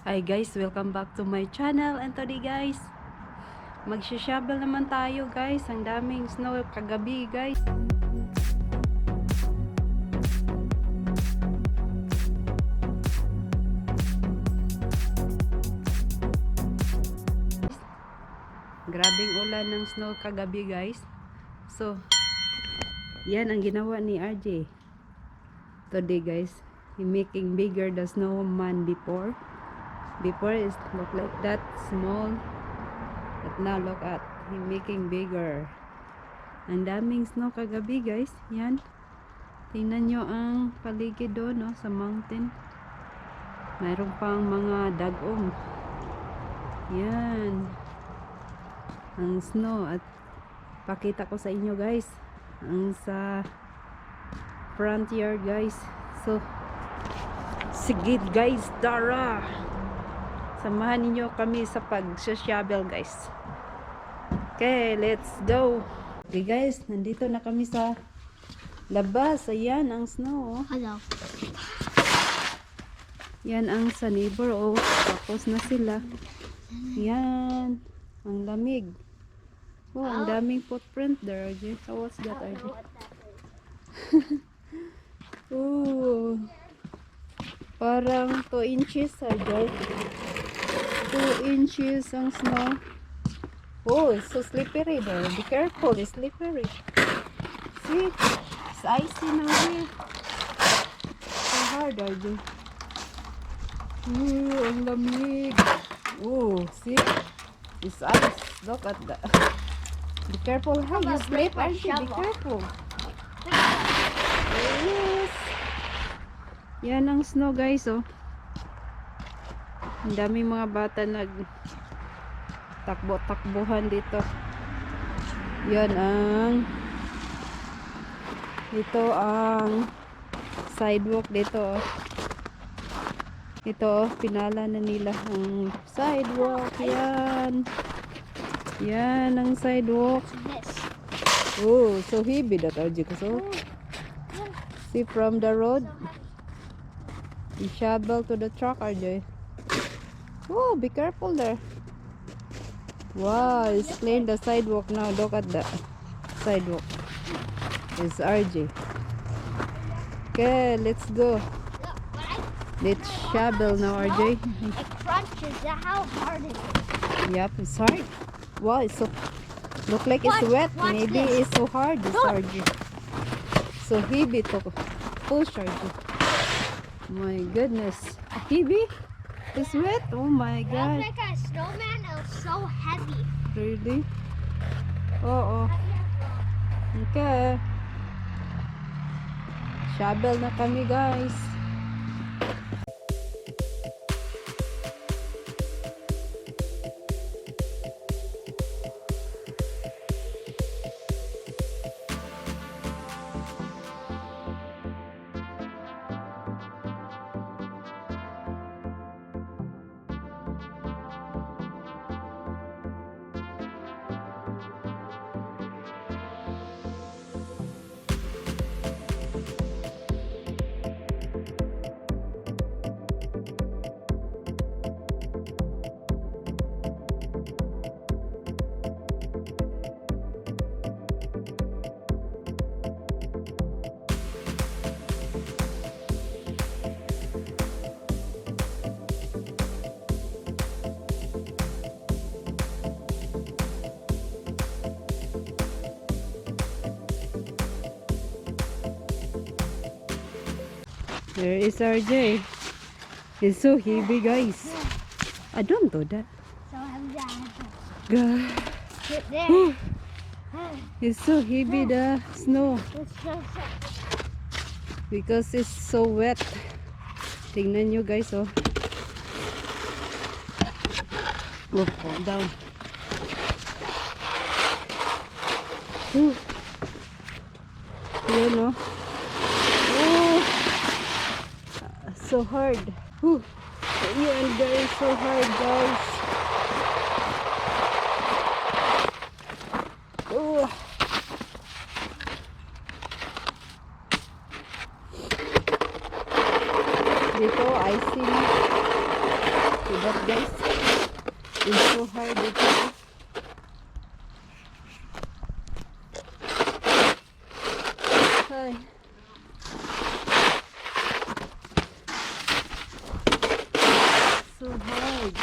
Hi guys, welcome back to my channel. And today guys, magsha-shovel naman tayo guys. Ang daming snow kagabi guys. Grabing ulan ng snow kagabi guys. So, yan ang ginawa ni RJ. Today guys, he making bigger the snowman before. Before it look like that small, but now look at him making bigger. Ang daming snow kagabi guys. Yan, tingnan nyo ang paligid doon, no, sa mountain. Mayroon pang mga dagong. Yan ang snow. At pakita ko sa inyo guys ang sa front yard guys. So sige guys, tara, samahan niyo kami sa pag-shovel guys. Okay, let's go. Okay guys, nandito na kami sa labas. Ayan ang snow. Hello. Yan ang sa neighbor. Oh, tapos na sila. Yan, ang lamig. Oh, ang daming footprint there, RJ. Oh, what's that, RJ? Oh, parang 2 inches, RJ. 2 inches ang snow. Oh, it's so slippery there. Be careful, it's slippery. See, it's icy now here. So hard, RJ. Oh, ang lamig. Oh, see, it's ice. Look at that. Be careful, how you slip, RJ. Be careful. Yes. Yan ang snow guys, oh. Ang daming mga bata nag takbo-takbuhan dito. Yan ang ito ang sidewalk dito, oh. Ito, oh, pinala na nila ang sidewalk. Yan. Yan ang sidewalk. Oh, so heavy that, RJ. So see from the road, you shovel to the truck, RJ. Oh, be careful there. Wow, it's clean the sidewalk now. Look at the sidewalk. It's RJ. Okay, let's go. Let's shovel now, RJ. It crunches. How hard is it? Yep, it's hard. Wow, it's so look like it's wet. Watch Maybe this. it's so hard, this RJ. So heavy to push, RJ. My goodness, heavy. It's wet. Oh my It god. looks like a snowman. It was so heavy. Really? Oo. Okay. Shovel na kami guys. There is RJ. It's so heavy guys. I don't do that. So heavy. God. Sit there. It's so heavy the snow. It's so Because it's so wet. Tingnan nyo guys, oh. Oh, fall down. Whew. Yan, oh. Oh, so hard. Whew. Yan guys, so hard guys. Oh. Dito, icy na. See that, guys? It's so hard dito. Hi. So hard.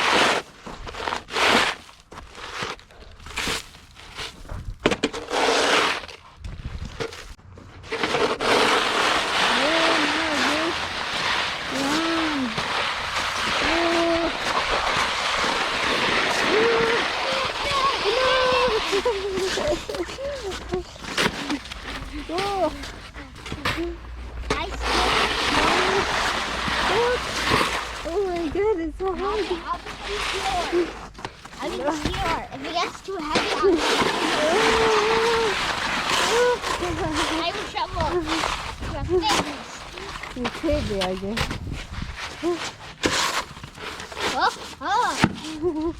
Oh, I still. oh my god, it's so hard. I'll be sure. If it gets too heavy, I'll I'm in trouble. You're famous. It's heavy, I guess. Oh, oh.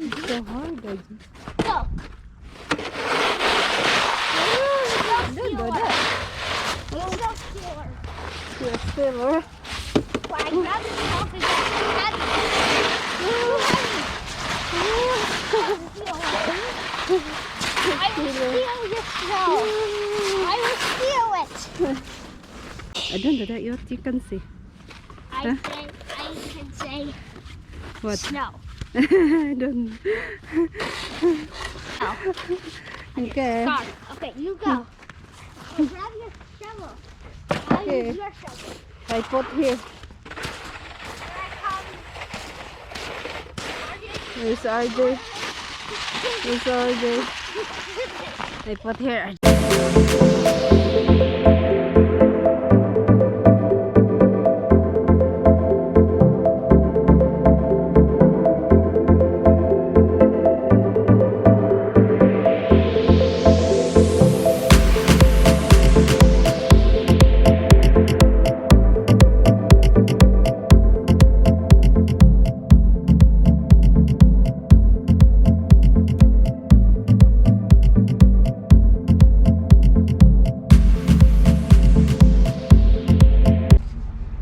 It's so hard, I guess. Go. Don't do that. You're so sure. You're still, or? But I grabbed it off and got too heavy. I will steal this snow. I will steal it. I don't do that, you can see. I can say What? snow. I don't. Oh. Okay. Start. Okay, you go. Okay, grab your shovel. I'll Okay. use your shovel. I put here. Here I come. Here's RJ. Here's RJ. I put here.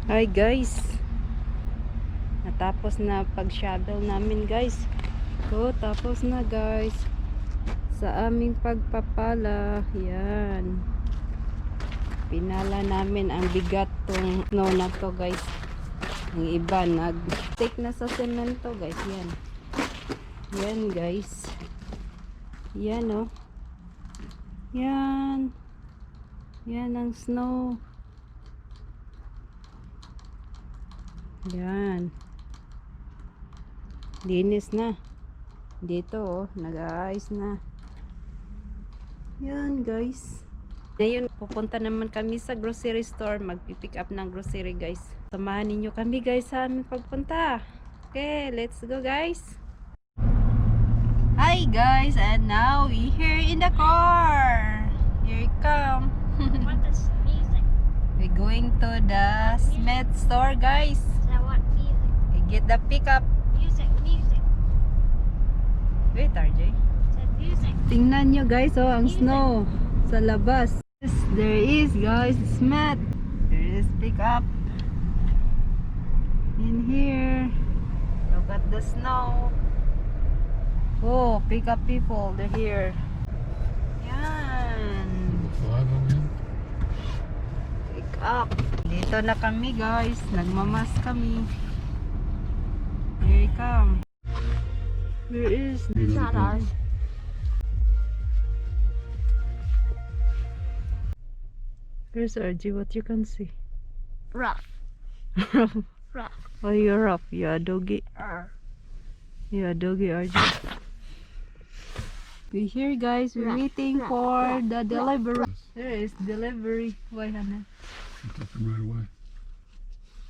Hi guys, natapos na pag-shovel namin guys. Tapos na guys sa aming pagpapala. Yan, pinala namin ang bigat tong snow na to guys. Ang iba nag-take na sa semento guys. Yan guys, yan oh, yan ang snow. Yan. Linis na. Dito oh, nag-aayos na. Yan guys. Ngayon, pupunta naman kami sa grocery store. Magpipick up ng grocery guys. Samahan ninyo kami guys sa aming pagpunta. Okay, let's go guys. Hi guys, and now we here in the car. Here we come. What is music? We're going to the Smith store guys. I want music. We get the pickup. Music, music. Wait, RJ. Said music. Tingnan nyo guys, oh, ang snow sa labas. Yes, there is guys, Smith. There is pickup. In here. Look at the snow. Oh, pickup people, they're here. Yan. Pick up. Dito na kami guys, nagmamas kami. Here he come. Where is It's not ours. Here's RG, what you can see. Rough. Rough. Oh, you're rough. You're a doggy. You're a doggy, RG. We here guys, we're waiting for the delivery. There is delivery. Why, Hannah? You took them right away.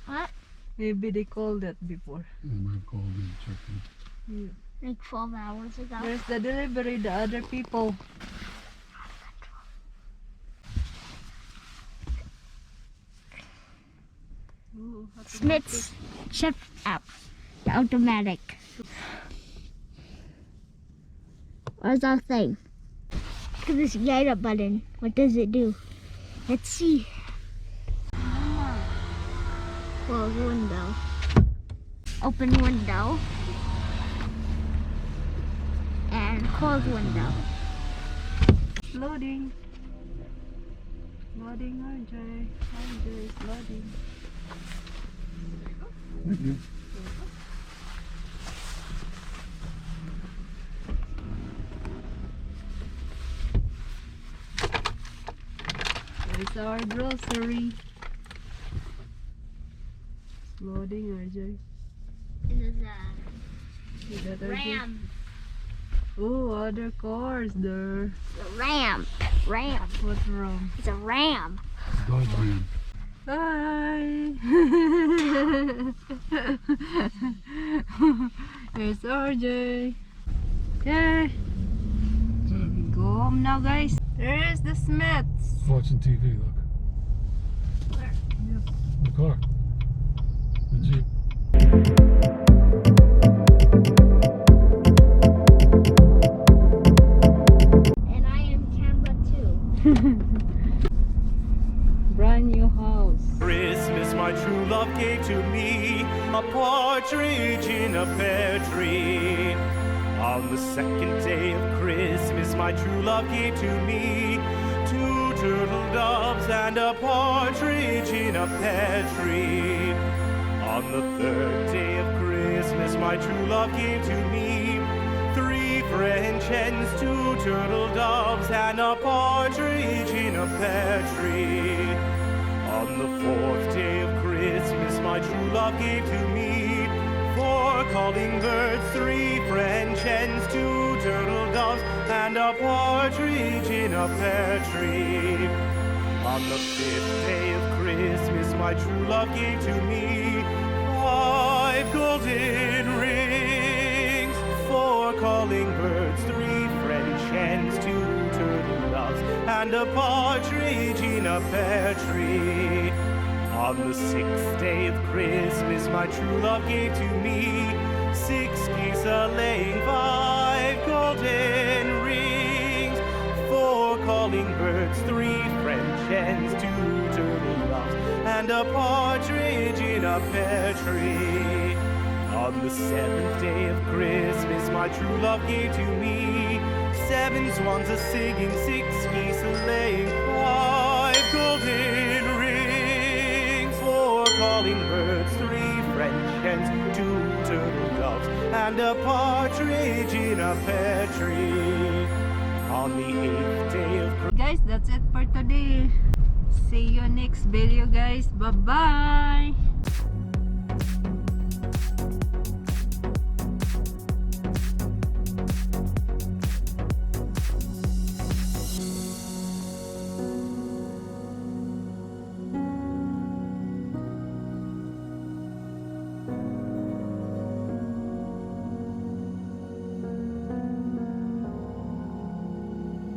What? Maybe they called that before. They might have called me and checked in. Yeah. Like 12 hours ago. There's the delivery, the other people. Ooh, Smith's chip app. The automatic. What's that thing? Look at this light up button. What does it do? Let's see. Whoa. close window. Open window. And close window. Loading. Loading, RJ. RJ is loading. Thank you. There's our grocery. Loading, RJ. This is Is that a RJ? ram. Oh, other cars there. The ramp. Ramp. What's wrong? It's a ram. Dodge Ram. Bye. Here's RJ. Okay. What's that? Go home now, guys. There's the Smiths. Watching TV, look. Where? The car. The Jeep. And I am camera too. Brand new house. Christmas my true love gave to me a partridge in a pear tree. On the second day of Christmas my true love gave to me two turtle doves and a partridge in a pear tree. On the third day of Christmas my true love gave to me three French hens, two turtle doves and a partridge in a pear tree. On the fourth day of Christmas my true love gave to me four calling birds, three French hens, two turtle doves and a partridge in a pear tree. On the fifth day of Christmas my true love gave to me five golden rings, four calling birds, three French hens, two turtle doves and a partridge in a pear tree. On the sixth day of Christmas my true love gave to me six geese a-laying, five golden rings, four calling birds, three French hens, two turtle doves and a partridge in a pear tree. On the seventh day of Christmas my true love gave to me seven swans a-singing, six geese a-laying, five golden rings, four calling birds, three French hens, two turtle doves and a partridge in a pear tree. On the eighth day of Guys, that's it for today. See you next video, guys. Bye-bye.